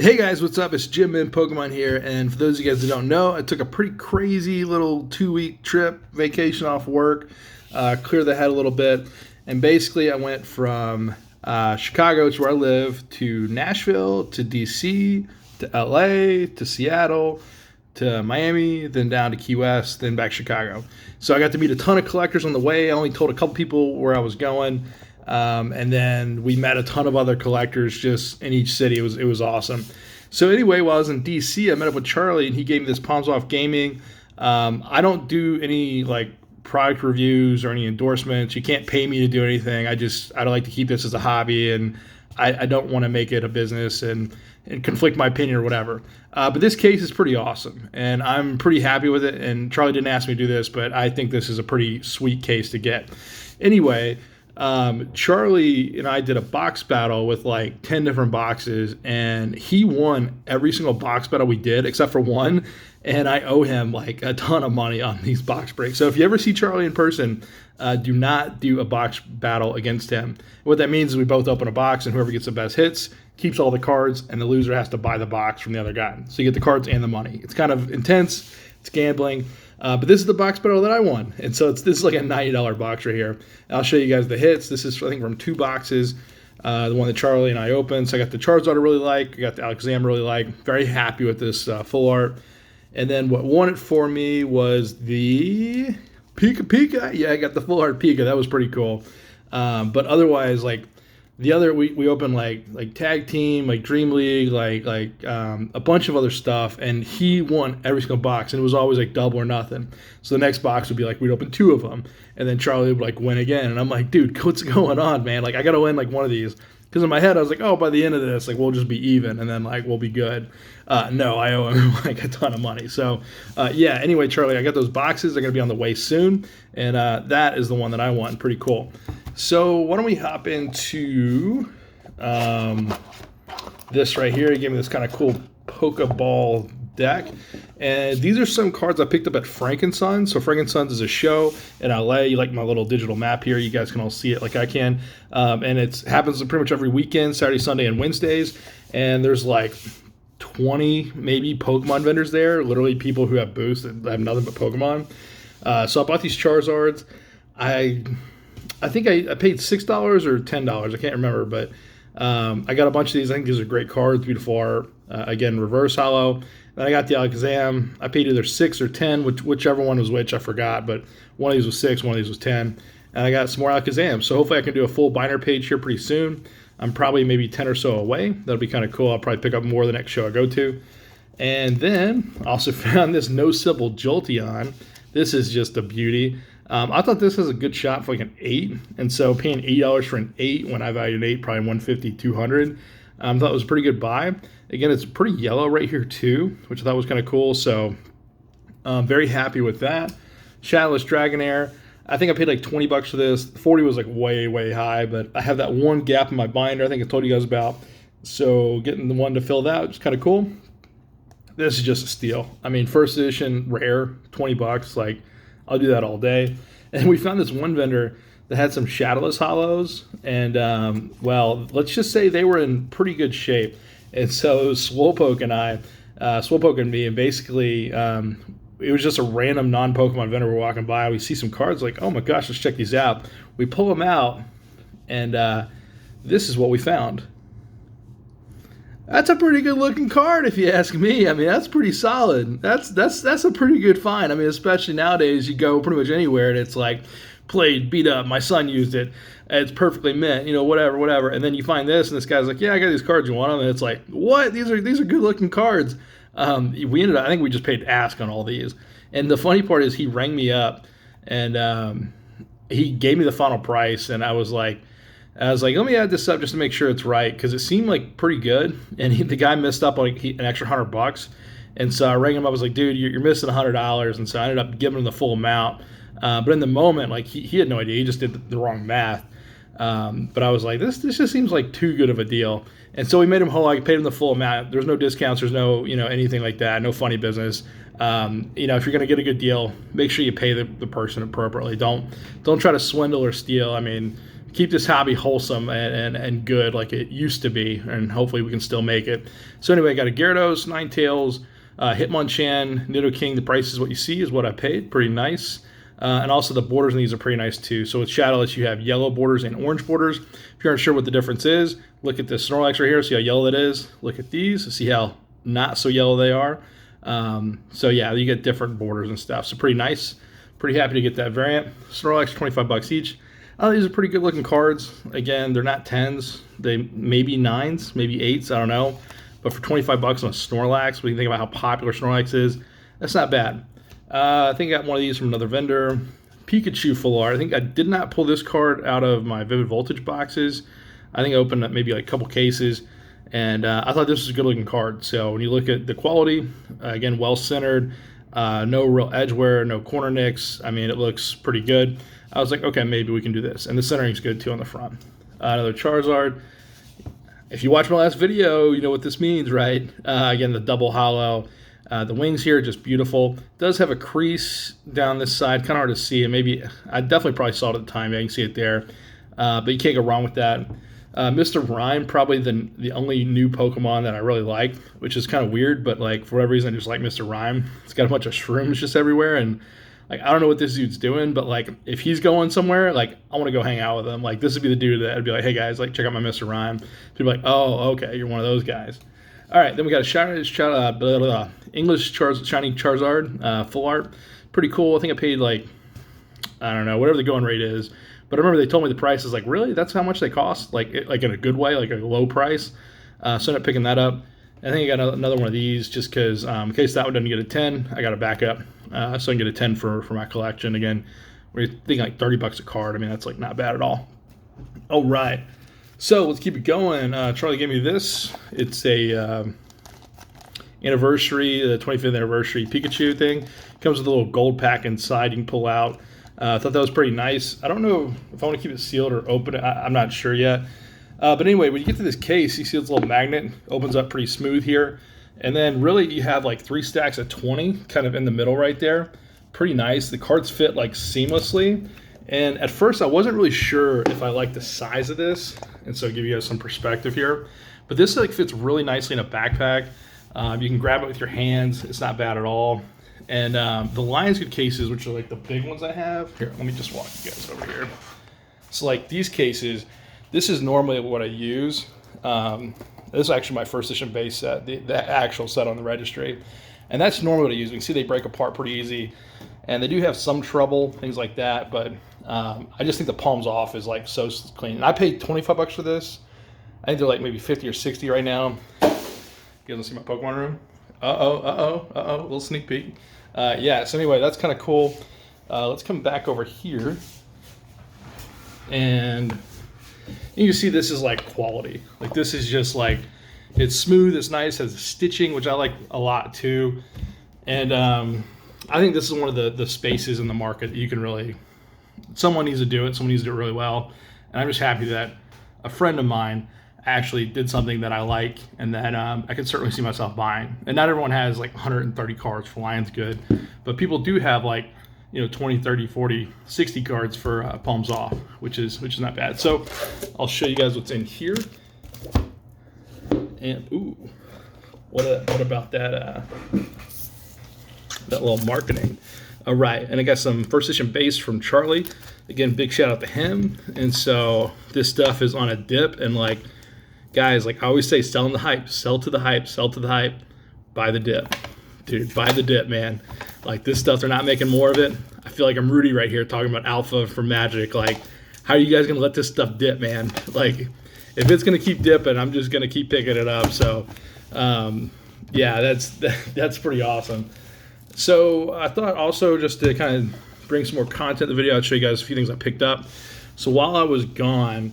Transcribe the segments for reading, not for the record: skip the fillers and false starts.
Hey guys, what's up? It's Jim in Pokemon here, and for those of you guys that don't know, I took a pretty crazy little 2-week trip, vacation off work, clear the head a little bit, and basically I went from Chicago, which is where I live, to Nashville, to DC, to LA, to Seattle, to Miami, then down to Key West, then back to Chicago. So I got to meet a ton of collectors on the way. I only told a couple people where I was going. And then we met a ton of other collectors just in each city. It was awesome. So anyway, while I was in DC, I met up with Charlie, and he gave me this Palms Off Gaming. I don't do any like product reviews or any endorsements. You can't pay me to do anything. I don't like to keep this as a hobby, and I don't want to make it a business and conflict my opinion or whatever. But this case is pretty awesome, and I'm pretty happy with it. And Charlie didn't ask me to do this, but I think this is a pretty sweet case to get. Anyway, Charlie and I did a box battle with like 10 different boxes, and he won every single box battle we did except for one, and I owe him like a ton of money on these box breaks. So if you ever see Charlie in person, do not do a box battle against him. What that means is we both open a box, and whoever gets the best hits keeps all the cards, and the loser has to buy the box from the other guy. So you get the cards and the money. It's kind of intense. It's gambling. But this is the box battle that I won. And so this is like a $90 box right here. I'll show you guys the hits. This is, I think, from 2 boxes. The one that Charlie and I opened. So I got the Charizard I really like. I got the Alakazam I really like. Very happy with this full art. And then what won it for me was the Pika. Yeah, I got the full art Pika. That was pretty cool. But otherwise, like, the other, we opened like tag team, like Dream League, like a bunch of other stuff, and he won every single box, and it was always like double or nothing. So the next box would be like we'd open 2 of them, and then Charlie would like win again, and I'm like, dude, what's going on, man? Like I gotta win like one of these, because in my head I was like, oh, by the end of this, like we'll just be even, and then like we'll be good. No, I owe him like a ton of money. So yeah. Anyway, Charlie, I got those boxes. They're gonna be on the way soon, and that is the one that I won. Pretty cool. So why don't we hop into this right here. He gave me this kind of cool Pokeball deck. And these are some cards I picked up at Frankensons. So Frankensons is a show in LA. You like my little digital map here. You guys can all see it like I can. And it happens pretty much every weekend, Saturday, Sunday, and Wednesdays. And there's like 20 maybe Pokemon vendors there. Literally people who have booths that have nothing but Pokemon. So I bought these Charizards. I think I paid $6 or $10. I can't remember, but I got a bunch of these. I think these are great cards, beautiful art. Again, reverse hollow. Then I got the Alakazam. I paid either 6 or 10, whichever one was which, I forgot. But one of these was 6, one of these was 10. And I got some more Alakazam. So hopefully I can do a full binder page here pretty soon. I'm probably maybe 10 or so away. That'll be kind of cool. I'll probably pick up more the next show I go to. And then I also found this No Symbol Jolteon. This is just a beauty. I thought this was a good shot for like an 8, and so paying $8 for an 8 when I valued an 8 probably $150, $200. I thought it was a pretty good buy. Again, it's pretty yellow right here too, which I thought was kind of cool. So very happy with that. Shadowless Dragonair. I think I paid like $20 for this. 40 was like way high, but I have that one gap in my binder I think I told you guys about. So getting the one to fill that was kind of cool. This is just a steal. I mean, first edition rare, $20. Like, I'll do that all day. And we found this one vendor that had some shadowless hollows, and well, let's just say they were in pretty good shape. And so it was Slowpoke and me, and basically it was just a random non-Pokemon vendor. We're walking by, we see some cards, like, oh my gosh, let's check these out. We pull them out, and this is what we found. That's a pretty good looking card if you ask me. I mean, that's pretty solid. That's a pretty good find. I mean, especially nowadays, you go pretty much anywhere and it's like played, beat up, my son used it, it's perfectly mint, you know, whatever. And then you find this and this guy's like, yeah, I got these cards, you want them? And it's like, what? These are good looking cards. We ended up, I think we just paid ask on all these. And the funny part is he rang me up and he gave me the final price, and I was like, let me add this up just to make sure it's right, because it seemed like pretty good, and the guy missed up like an extra $100, and so I rang him up. I was like, dude, you're missing $100, and so I ended up giving him the full amount. But in the moment, like he had no idea, he just did the wrong math. But I was like, this just seems like too good of a deal, and so we made him whole. I paid him the full amount. There's no discounts. There's no anything like that. No funny business. If you're gonna get a good deal, make sure you pay the person appropriately. Don't try to swindle or steal. I mean, keep this hobby wholesome and good like it used to be, and hopefully we can still make it. So anyway, I got a Gyarados, Ninetales, Hitmonchan, Nidoking. The price is what you see is what I paid. Pretty nice. And also the borders on these are pretty nice too. So with Shadowless, you have yellow borders and orange borders. If you're unsure what the difference is, look at this Snorlax right here. See how yellow that is? Look at these. See how not so yellow they are. So yeah, you get different borders and stuff. So pretty nice. Pretty happy to get that variant. Snorlax, 25 bucks each. These are pretty good looking cards. Again, they're not 10s. They may be 9s, maybe 8s. I don't know. But for 25 bucks on a Snorlax, when you think about how popular Snorlax is, that's not bad. I think I got one of these from another vendor. Pikachu Full Art. I think I did not pull this card out of my Vivid Voltage boxes. I think I opened up maybe like a couple cases, and I thought this was a good looking card. So when you look at the quality, again, well centered, no real edge wear, no corner nicks. I mean, it looks pretty good. I was like, okay, maybe we can do this. And the centering's good too on the front. Another Charizard. If you watch my last video, you know what this means, right? Again, the double hollow. The wings here are just beautiful. It does have a crease down this side, kind of hard to see. And maybe I definitely probably saw it at the time. Yeah, you can see it there, but you can't go wrong with that. Mr. Rhyme, probably the only new Pokemon that I really like, which is kind of weird, but like for whatever reason, I just like Mr. Rhyme. It's got a bunch of shrooms just everywhere, and like I don't know what this dude's doing, but like if he's going somewhere, like I want to go hang out with him. Like this would be the dude that I'd be like, hey guys, like check out my Mr. Rhyme. People be like, oh okay, you're one of those guys. All right, then we got a English Shiny Charizard, Full Art. Pretty cool. I think I paid like, I don't know, whatever the going rate is. But I remember they told me the price is like, really? That's how much they cost? Like in a good way, like a low price. So I ended up picking that up. I think I got another one of these just because in case that one doesn't get a 10, I got a backup. So I can get a 10 for my collection. Again, we're thinking like 30 bucks a card. I mean, that's like not bad at all. All right. So let's keep it going. Charlie gave me this. It's a anniversary, the 25th anniversary Pikachu thing. Comes with a little gold pack inside you can pull out. I thought that was pretty nice. I don't know if I want to keep it sealed or open it. I'm not sure yet. But anyway, when you get to this case, you see this little magnet. Opens up pretty smooth here. And then really you have like 3 stacks of 20 kind of in the middle right there. Pretty nice. The cards fit like seamlessly. And at first I wasn't really sure if I liked the size of this. And so I'll give you guys some perspective here. But this like fits really nicely in a backpack. You can grab it with your hands. It's not bad at all. And the Lionsgate cases, which are like the big ones I have. Here, let me just walk you guys over here. So like these cases, this is normally what I use. This is actually my first edition base set, the actual set on the registry. And that's normally what I use. You can see they break apart pretty easy. And they do have some trouble, things like that. But I just think the palms off is like so clean. And I paid 25 bucks for this. I think they're like maybe 50 or 60 right now. You guys want to see my Pokemon room? A little sneak peek. Yeah, so anyway, that's kind of cool. Let's come back over here. And you can see this is like quality. Like this is just like, it's smooth, it's nice, has stitching, which I like a lot too. And I think this is one of the spaces in the market that you can really, someone needs to do it, someone needs to do it really well. And I'm just happy that a friend of mine actually did something that I like and that I can certainly see myself buying. And not everyone has like 130 cards for Lionsgate, but people do have like, 20, 30, 40, 60 cards for Palms Off, which is not bad. So I'll show you guys what's in here. And ooh, what about that little marketing? All right, and I got some first edition base from Charlie. Again, big shout out to him. And so this stuff is on a dip, and like, guys, like I always say, selling the hype, sell to the hype, sell to the hype, buy the dip. Dude, buy the dip, man. Like this stuff, they're not making more of it. I feel like I'm Rudy right here talking about alpha for Magic. Like, how are you guys gonna let this stuff dip, man? Like, if it's gonna keep dipping, I'm just gonna keep picking it up. So, yeah, that's pretty awesome. So I thought also just to kind of bring some more content to the video, I'd show you guys a few things I picked up. So while I was gone,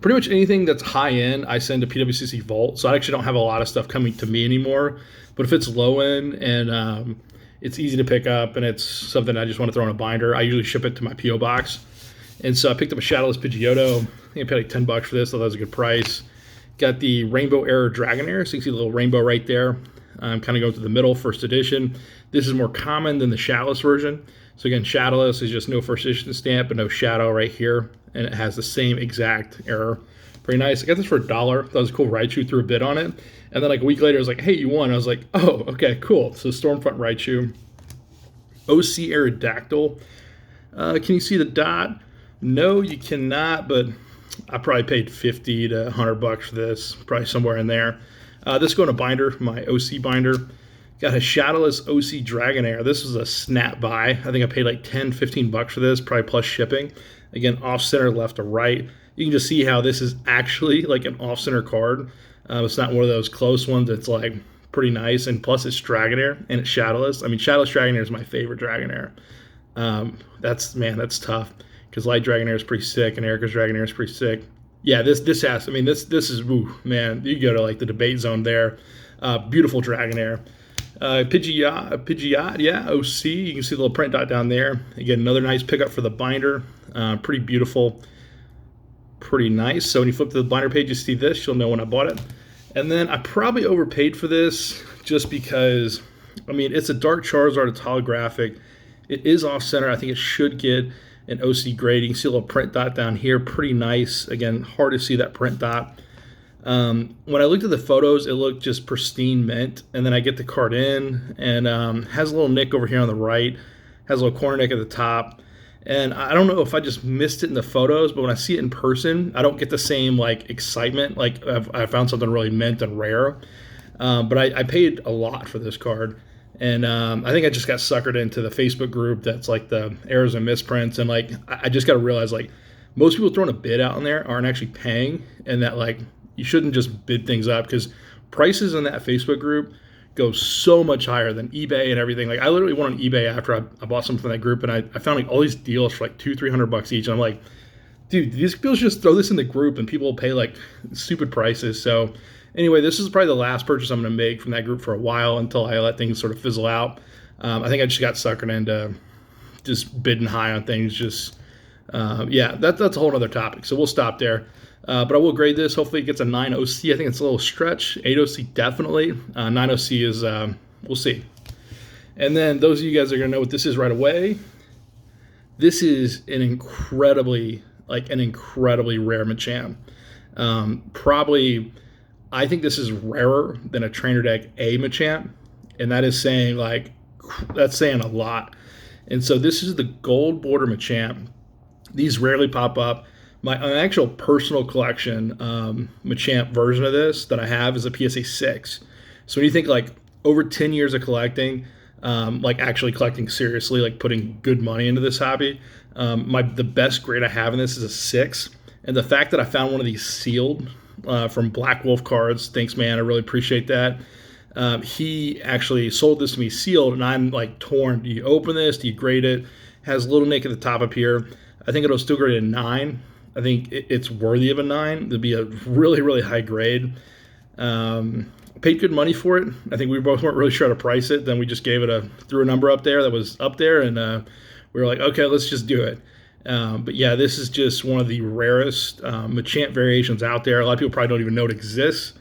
pretty much anything that's high end, I send to PWCC Vault. So I actually don't have a lot of stuff coming to me anymore. But if it's low end and it's easy to pick up and it's something I just want to throw in a binder, I usually ship it to my P.O. box. And so I picked up a Shadowless Pidgeotto. I think I paid like 10 bucks for this, so that was a good price. Got the Rainbow Era Dragonair, so you can see the little rainbow right there. I'm kind of going through the middle, first edition. This is more common than the Shadowless version. So again, shadowless is just no first edition stamp and no shadow right here, and it has the same exact error. Pretty nice. I got this for $1. That was a cool. Raichu, threw a bid on it, and then like a week later, I was like, "Hey, you won." I was like, "Oh, okay, cool." So Stormfront Raichu, OC Aerodactyl. Can you see the dot? No, you cannot, but I probably paid $50 to $100 for this, probably somewhere in there. This going to binder, my OC binder. Got a shadowless OC Dragonair. This was a snap buy. I think I paid like $10, $15 for this, probably plus shipping. Again, off center, left to right. You can just see how this is actually like an off center card. It's not one of those close ones that's like pretty nice. And plus it's Dragonair and it's shadowless. I mean, shadowless Dragonair is my favorite Dragonair. That's tough because Light Dragonair is pretty sick and Erica's Dragonair is pretty sick. Yeah, this is, ooh, man, you go to like the debate zone there. Beautiful Dragonair. Pidgeot, yeah, OC. You can see the little print dot down there. Again, another nice pickup for the binder. Pretty beautiful. Pretty nice. So when you flip to the binder page, you see this. You'll know when I bought it. And then I probably overpaid for this just because, I mean, it's a Dark Charizard. It's holographic. It is off-center. I think it should get an OC grade. You can see a little print dot down here. Pretty nice. Again, hard to see that print dot. When I looked at the photos, it looked just pristine mint. And then I get the card in, and has a little nick over here on the right. Has a little corner nick at the top. And I don't know if I just missed it in the photos, but when I see it in person, I don't get the same like excitement. Like I found something really mint and rare. But I paid a lot for this card. And I think I just got suckered into the Facebook group that's like the errors and misprints. And like I just got to realize like most people throwing a bid out in there aren't actually paying, and that like you shouldn't just bid things up because prices in that Facebook group go so much higher than eBay and everything. Like I literally went on eBay after I bought something from that group, and I found like all these deals for like $200-$300 each. And I'm like, dude, these people just throw this in the group and people will pay like stupid prices. So anyway, this is probably the last purchase I'm going to make from that group for a while until I let things sort of fizzle out. I think I just got suckered into just bidding high on things. Just that's a whole other topic. So we'll stop there. But I will grade this. Hopefully it gets a 9 OC. I think it's a little stretch. 8 OC definitely. 9 OC is, we'll see. And then those of you guys are going to know what this is right away. This is an incredibly rare Machamp. Probably, I think this is rarer than a Trainer Deck A Machamp. And that is saying that's saying a lot. And so this is the gold border Machamp. These rarely pop up. My actual personal collection Machamp version of this that I have is a PSA 6. So when you think like over 10 years of collecting, like actually collecting seriously, like putting good money into this hobby, the best grade I have in this is a 6. And the fact that I found one of these sealed from Black Wolf Cards, thanks man, I really appreciate that. He actually sold this to me sealed, and I'm like torn. Do you open this? Do you grade it? Has a little nick at the top up here. I think it'll still grade a 9. I think it's worthy of a 9. It'll be a really, really high grade. Paid good money for it. I think we both weren't really sure how to price it. Then we just gave it threw a number up there that was up there, and we were like, okay, let's just do it. But yeah, this is just one of the rarest Machamp variations out there. A lot of people probably don't even know it exists.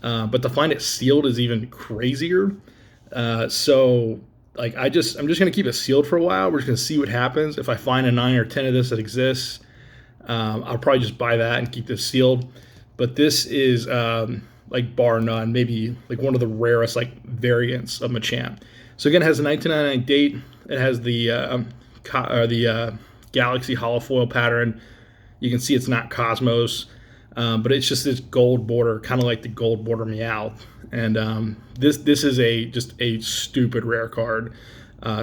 But to find it sealed is even crazier. So like I'm just gonna keep it sealed for a while. We're just gonna see what happens. If I find a 9 or 10 of this that exists, I'll probably just buy that and keep this sealed. But this is like bar none, maybe like one of the rarest like variants of Machamp. So again, it has a 1999 date. It has the Galaxy holofoil pattern. You can see it's not Cosmos, but it's just this gold border, kind of like the gold border Meowth. And this is just a stupid rare card.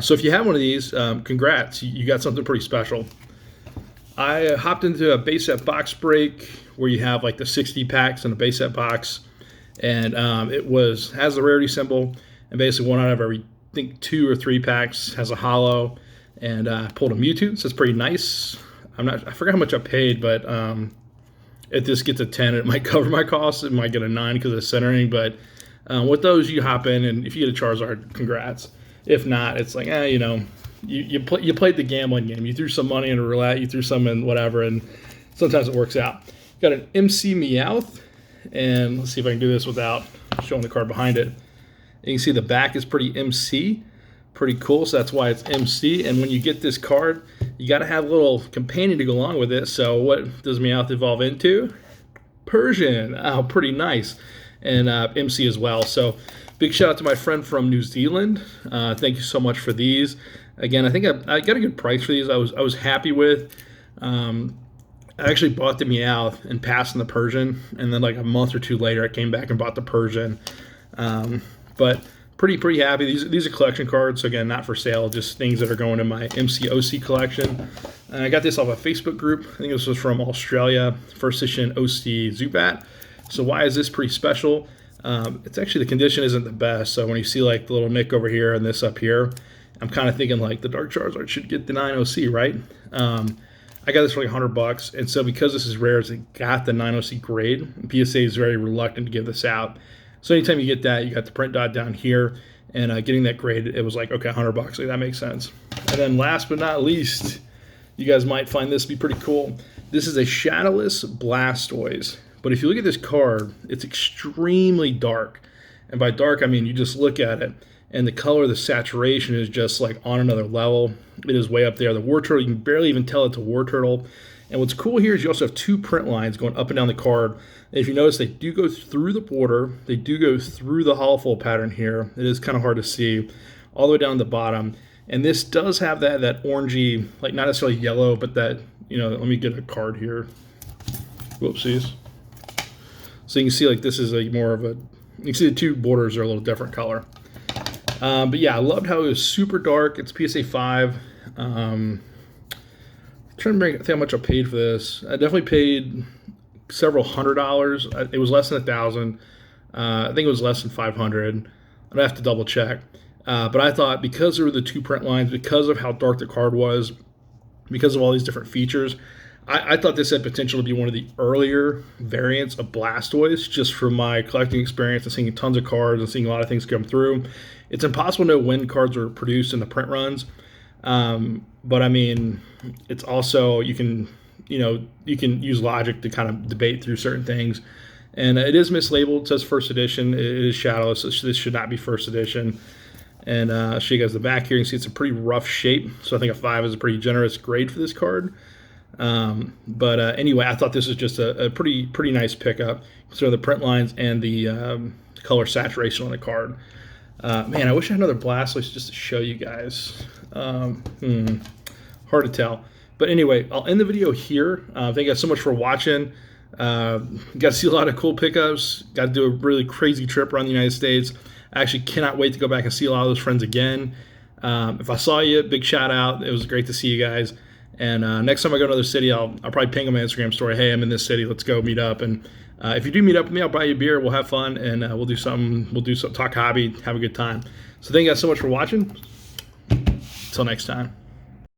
So if you have one of these, congrats, you got something pretty special. I hopped into a base set box break where you have like the 60 packs in a base set box, and it has the rarity symbol, and basically one out of every, I think 2 or 3 packs has a holo, and I pulled a Mewtwo, so it's pretty nice. I forgot how much I paid, but if this gets a 10, it might cover my costs. It might get a 9 because of the centering, but with those, you hop in, and if you get a Charizard, congrats. If not, it's like, you played the gambling game. You threw some money in a roulette, you threw some in whatever, and sometimes it works out. Got an MC Meowth, and let's see if I can do this without showing the card behind it. You can see the back is pretty MC, Pretty cool, so that's why it's MC. And when you get this card, you got to have a little companion to go along with it. So what does Meowth evolve into? Persian. Oh, pretty nice. And MC as well. So big shout out to my friend from New Zealand. Thank you so much for these. Again, I think I got a good price for these. I was happy with. I actually bought the Meowth and passed on the Persian, and then like a month or two later, I came back and bought the Persian. But pretty happy. These are collection cards, so again, not for sale, just things that are going in my MCOC collection. And I got this off a Facebook group. I think this was from Australia, first edition OC Zubat. So why is this pretty special? It's actually, the condition isn't the best. So when you see like the little nick over here and this up here, I'm kind of thinking like the Dark Charizard should get the 9OC, right? I got this for like $100, and so because this is rare, it got the 9OC grade. PSA is very reluctant to give this out. So anytime you get that, you got the print dot down here, and getting that grade, it was like, okay, $100, like that makes sense. And then last but not least, you guys might find this to be pretty cool. This is a Shadowless Blastoise, but if you look at this card, it's extremely dark. And by dark, I mean you just look at it, and the color, the saturation is just like on another level. It is way up there. The War Turtle, you can barely even tell it's a War Turtle. And what's cool here is you also have two print lines going up and down the card. And if you notice, they do go through the border. They do go through the hollow fold pattern here. It is kind of hard to see all the way down the bottom. And this does have that orangey, like not necessarily yellow, but that, you know, let me get a card here. Whoopsies. So you can see like this is a more of a, you can see the two borders are a little different color. But yeah, I loved how it was super dark. It's PSA 5. Trying to think how much I paid for this. I definitely paid several $100s. It was less than $1,000. I think it was less than $500. I'd have to double check. But I thought because there were the two print lines, because of how dark the card was, because of all these different features, I thought this had potential to be one of the earlier variants of Blastoise, just from my collecting experience and seeing tons of cards and seeing a lot of things come through. It's impossible to know when cards were produced in the print runs. But I mean, it's also, you can use logic to kind of debate through certain things. And it is mislabeled. It says first edition. It is Shadowless. So this should not be first edition. And I'll show you guys the back here. You can see it's a pretty rough shape. So I think a 5 is a pretty generous grade for this card. But anyway, I thought this was just a pretty nice pickup. So the print lines and the color saturation on the card. Man, I wish I had another Blastoise just to show you guys. Hard to tell. But anyway, I'll end the video here. Thank you guys so much for watching. Got to see a lot of cool pickups. Got to do a really crazy trip around the United States. I actually cannot wait to go back and see a lot of those friends again. If I saw you, big shout out. It was great to see you guys. And next time I go to another city, I'll probably ping on my Instagram story, hey, I'm in this city, let's go meet up. And if you do meet up with me, I'll buy you a beer, we'll have fun, and we'll do something, talk hobby, have a good time. So thank you guys so much for watching. Until next time.